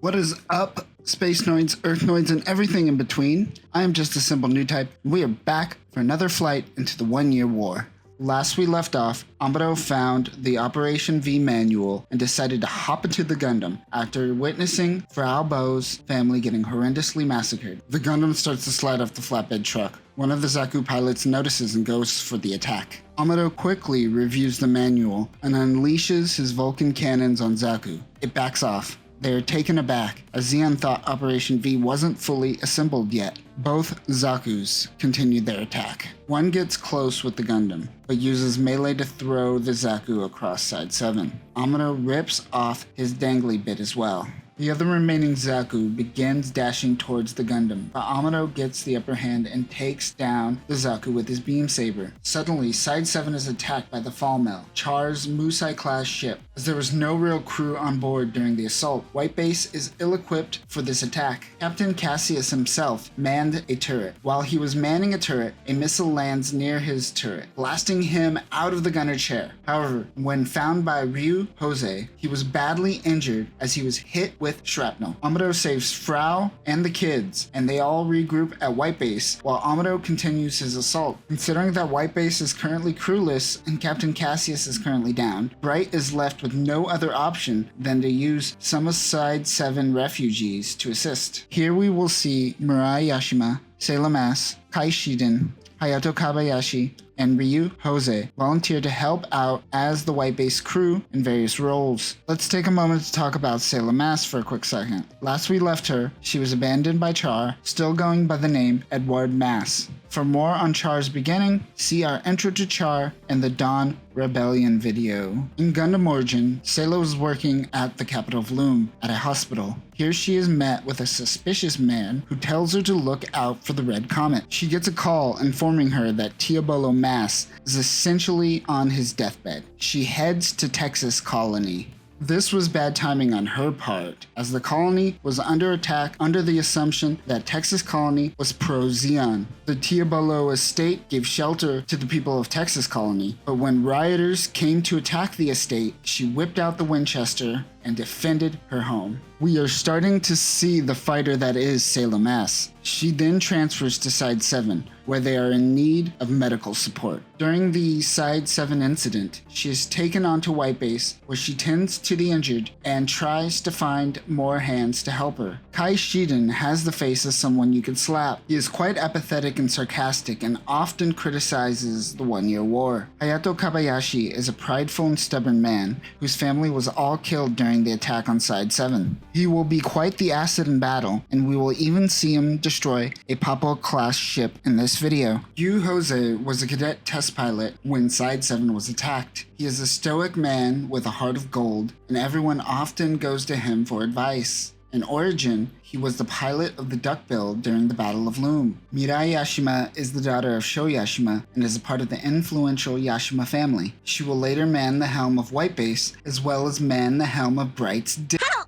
What is up, Spacenoids, Earthnoids, and everything in between? I am just a simple new type, and we are back for another flight into the 1 year war. Last we left off, Amuro found the Operation V manual and decided to hop into the Gundam after witnessing Frau Bo's family getting horrendously massacred. The Gundam starts to slide off the flatbed truck. One of the Zaku pilots notices and goes for the attack. Amuro quickly reviews the manual and unleashes his Vulcan cannons on Zaku. It backs off. They are taken aback, as Zeon thought Operation V wasn't fully assembled yet. Both Zakus continued their attack. One gets close with the Gundam, but uses melee to throw the Zaku across Side 7. Amuro rips off his dangly bit as well. The other remaining Zaku begins dashing towards the Gundam, but Amuro gets the upper hand and takes down the Zaku with his beam saber. Suddenly, Side 7 is attacked by the Fall Mill, Char's Musai-class ship. As there was no real crew on board during the assault, White Base is ill-equipped for this attack. Captain Cassius himself manned a turret. While he was manning a turret, a missile lands near his turret, blasting him out of the gunner chair. However, when found by Ryu Jose, he was badly injured as he was hit with shrapnel. Amuro saves Frau and the kids, and they all regroup at White Base while Amuro continues his assault. Considering that White Base is currently crewless and Captain Cassius is currently down, Bright is left with no other option than to use some Side 7 refugees to assist. Here we will see Mirai Yashima, Sayla Mass, Kai Shiden, Hayato Kabayashi, and Ryu Jose volunteer to help out as the White Base crew in various roles. Let's take a moment to talk about Sayla Mass for a quick second. Last we left her, she was abandoned by Char, still going by the name Edward Mass. For more on Char's beginning, see our intro to Char and the Dawn Rebellion video. In Gundam Origin, Sayla was working at the capital of Loom, at a hospital. Here she is met with a suspicious man who tells her to look out for the Red Comet. She gets a call informing her that Tiabolo Mass is essentially on his deathbed. She heads to Texas Colony. This was bad timing on her part, as the colony was under attack under the assumption that Texas Colony was pro-Zeon. The Tiabolo estate gave shelter to the people of Texas Colony, but when rioters came to attack the estate, she whipped out the Winchester and defended her home. We are starting to see the fighter that is Sayla Mass. She then transfers to Side 7, where they are in need of medical support. During the Side 7 incident, she is taken onto White Base, where she tends to the injured and tries to find more hands to help her. Kai Shiden has the face of someone you could slap. He is quite apathetic and sarcastic and often criticizes the 1 year war. Hayato Kabayashi is a prideful and stubborn man whose family was all killed during the attack on Side 7. He will be quite the asset in battle, and we will even see him destroy a Papua-class ship in this video. Yu Jose was a cadet test pilot when Side 7 was attacked. He is a stoic man with a heart of gold, and everyone often goes to him for advice. In Origin, he was the pilot of the duckbill during the Battle of Loom. Mirai Yashima is the daughter of Sho Yashima and is a part of the influential Yashima family. She will later man the helm of White Base, as well as man the helm of Bright's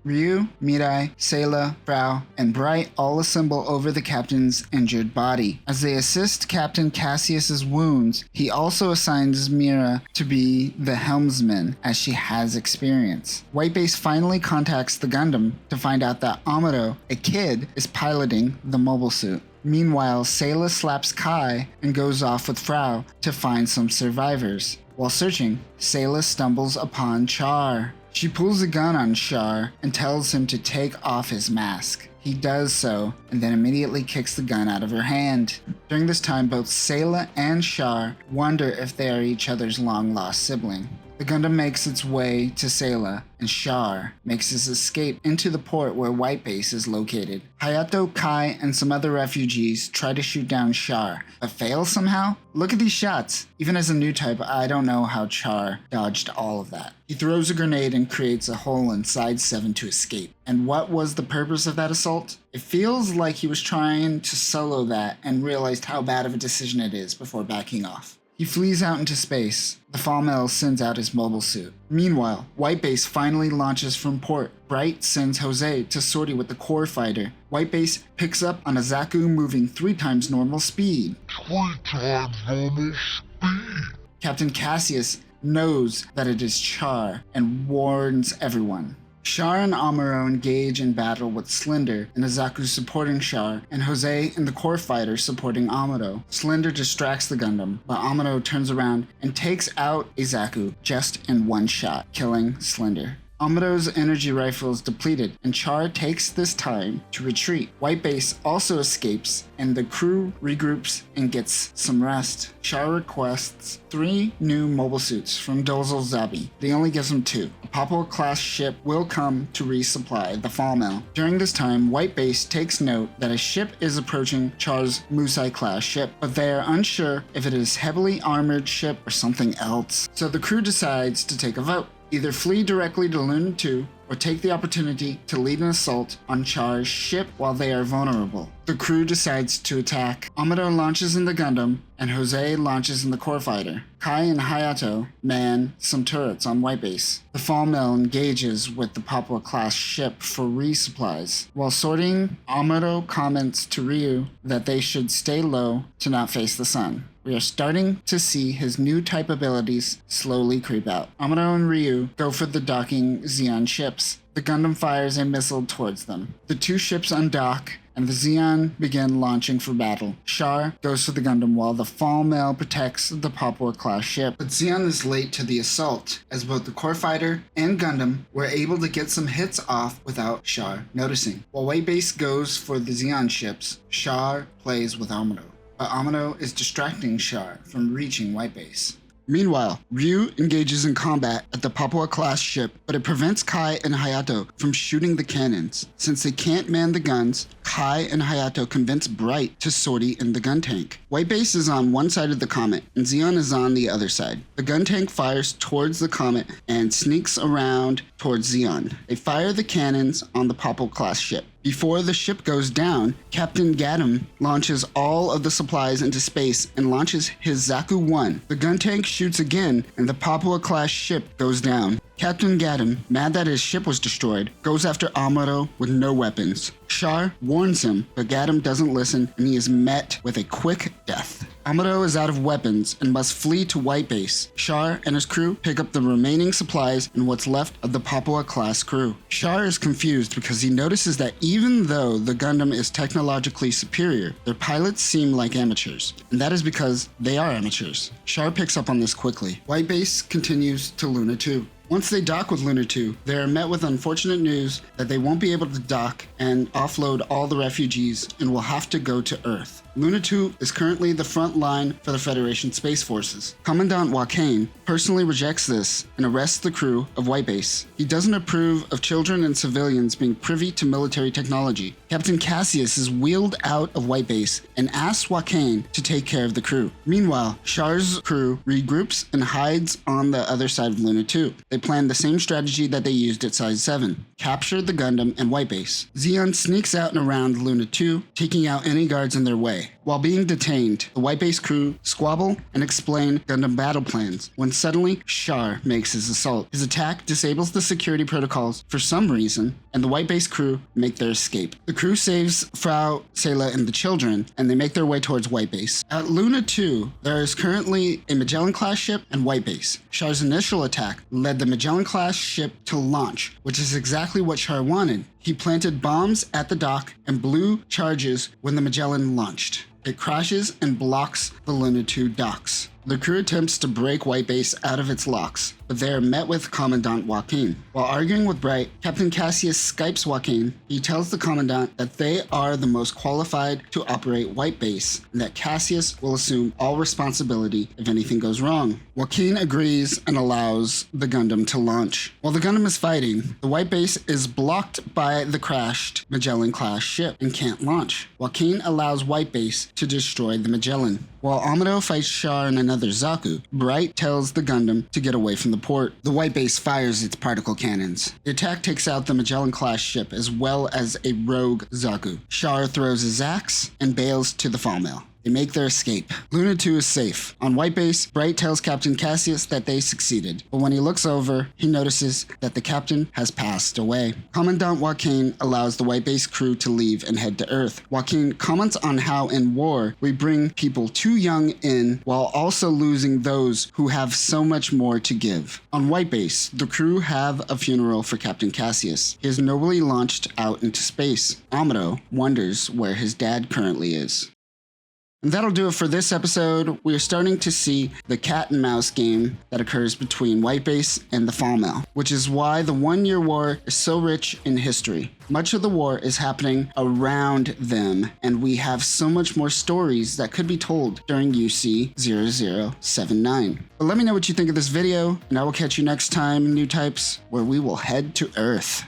Ryu, Mirai, Sayla, Frau, and Bright all assemble over the captain's injured body. As they assist Captain Cassius's wounds, he also assigns Mira to be the helmsman, as she has experience. White Base finally contacts the Gundam to find out that Amuro, a kid, is piloting the mobile suit. Meanwhile, Sayla slaps Kai and goes off with Frau to find some survivors. While searching, Sayla stumbles upon Char. She pulls a gun on Char and tells him to take off his mask. He does so, and then immediately kicks the gun out of her hand. During this time, both Sayla and Char wonder if they are each other's long-lost sibling. The Gundam makes its way to Sayla, and Char makes his escape into the port where White Base is located. Hayato, Kai, and some other refugees try to shoot down Char, but fail somehow? Look at these shots. Even as a new type, I don't know how Char dodged all of that. He throws a grenade and creates a hole in Side 7 to escape. And what was the purpose of that assault? It feels like he was trying to solo that and realized how bad of a decision it is before backing off. He flees out into space. The Fall Mill sends out his mobile suit. Meanwhile, White Base finally launches from port. Bright sends Jose to sortie with the core fighter. White Base picks up on a Zaku moving 3 times normal speed. 3 times normal speed. Captain Cassius knows that it is Char and warns everyone. Char and Amuro engage in battle with Slender and Izaku supporting Char, and Jose and the core fighter supporting Amuro. Slender distracts the Gundam, but Amuro turns around and takes out Izaku just in one shot, killing Slender. Amuro's energy rifle is depleted, and Char takes this time to retreat. White Base also escapes, and the crew regroups and gets some rest. Char requests 3 new mobile suits from Dozel Zabi. They only gives him 2. A Papua-class ship will come to resupply the Fall Mill. During this time, White Base takes note that a ship is approaching Char's Musai-class ship, but they are unsure if it is a heavily armored ship or something else. So the crew decides to take a vote. Either flee directly to Luna 2 or take the opportunity to lead an assault on Char's ship while they are vulnerable. The crew decides to attack. Amuro launches in the Gundam, and Jose launches in the core fighter. Kai and Hayato man some turrets on White Base. The Fall Mill engages with the Papua-class ship for resupplies. While sorting, Amuro comments to Ryu that they should stay low to not face the sun. We are starting to see his new type abilities slowly creep out. Amuro and Ryu go for the docking Zeon ships. The Gundam fires a missile towards them. The 2 ships undock, and the Zeon begin launching for battle. Char goes for the Gundam while the Fall Mill protects the Papua-class ship. But Zeon is late to the assault, as both the core fighter and Gundam were able to get some hits off without Char noticing. While White Base goes for the Zeon ships, Char plays with Amuro. But Amuro is distracting Char from reaching White Base. Meanwhile, Ryu engages in combat at the Papua-class ship, but it prevents Kai and Hayato from shooting the cannons. Since they can't man the guns, Kai and Hayato convince Bright to sortie in the gun tank. White Base is on one side of the Comet, and Zeon is on the other side. The gun tank fires towards the Comet and sneaks around towards Zeon. They fire the cannons on the Papua-class ship. Before the ship goes down, Captain GUNDAM launches all of the supplies into space and launches his Zaku-1. The gun tank shoots again, and the Papua-class ship goes down. Captain GUNDAM, mad that his ship was destroyed, goes after Amuro with no weapons. Char warns him, but GUNDAM doesn't listen, and he is met with a quick death. Amuro is out of weapons and must flee to White Base. Char and his crew pick up the remaining supplies and what's left of the Papua-class crew. Char is confused because he notices that even though the Gundam is technologically superior, their pilots seem like amateurs, and that is because they are amateurs. Char picks up on this quickly. White Base continues to Luna 2. Once they dock with Luna 2, they are met with unfortunate news that they won't be able to dock and offload all the refugees and will have to go to Earth. Luna 2 is currently the front line for the Federation Space Forces. Commandant Joaquin personally rejects this and arrests the crew of White Base. He doesn't approve of children and civilians being privy to military technology. Captain Cassius is wheeled out of White Base and asks Joaquin to take care of the crew. Meanwhile, Char's crew regroups and hides on the other side of Luna 2. They plan the same strategy that they used at Size 7. Capture the Gundam and White Base. Zeon sneaks out and around Luna 2, taking out any guards in their way. While being detained, the White Base crew squabble and explain Gundam battle plans, when suddenly Char makes his assault. His attack disables the security protocols for some reason, and the White Base crew make their escape. The crew saves Frau, Sayla, and the children, and they make their way towards White Base. At Luna 2, there is currently a Magellan-class ship and White Base. Char's initial attack led the Magellan-class ship to launch, which is exactly what Char wanted. He planted bombs at the dock and blew charges when the Magellan launched. It crashes and blocks the Luna 2 docks. The crew attempts to break White Base out of its locks, but they are met with Commandant Joaquin. While arguing with Bright, Captain Cassius Skypes Joaquin. He tells the Commandant that they are the most qualified to operate White Base, and that Cassius will assume all responsibility if anything goes wrong. Joaquin agrees and allows the Gundam to launch. While the Gundam is fighting, the White Base is blocked by the crashed Magellan-class ship and can't launch. Joaquin allows White Base to destroy the Magellan. While Amuro fights Char and another Zaku, Bright tells the Gundam to get away from the port. The White Base fires its particle cannons. The attack takes out the Magellan-class ship as well as a rogue Zaku. Char throws his axe and bails to the Fall Mill. They make their escape. Luna 2 is safe. On White Base, Bright tells Captain Cassius that they succeeded, but when he looks over, he notices that the captain has passed away. Commandant Joaquin allows the White Base crew to leave and head to Earth. Joaquin comments on how in war, we bring people too young in while also losing those who have so much more to give. On White Base, the crew have a funeral for Captain Cassius. He is nobly launched out into space. Amado wonders where his dad currently is. And that'll do it for this episode. We are starting to see the cat and mouse game that occurs between White Base and the Fall Mill, which is why the 1 Year War is so rich in history. Much of the war is happening around them, and we have so much more stories that could be told during UC 0079. But let me know what you think of this video, and I will catch you next time, new types, where we will head to Earth.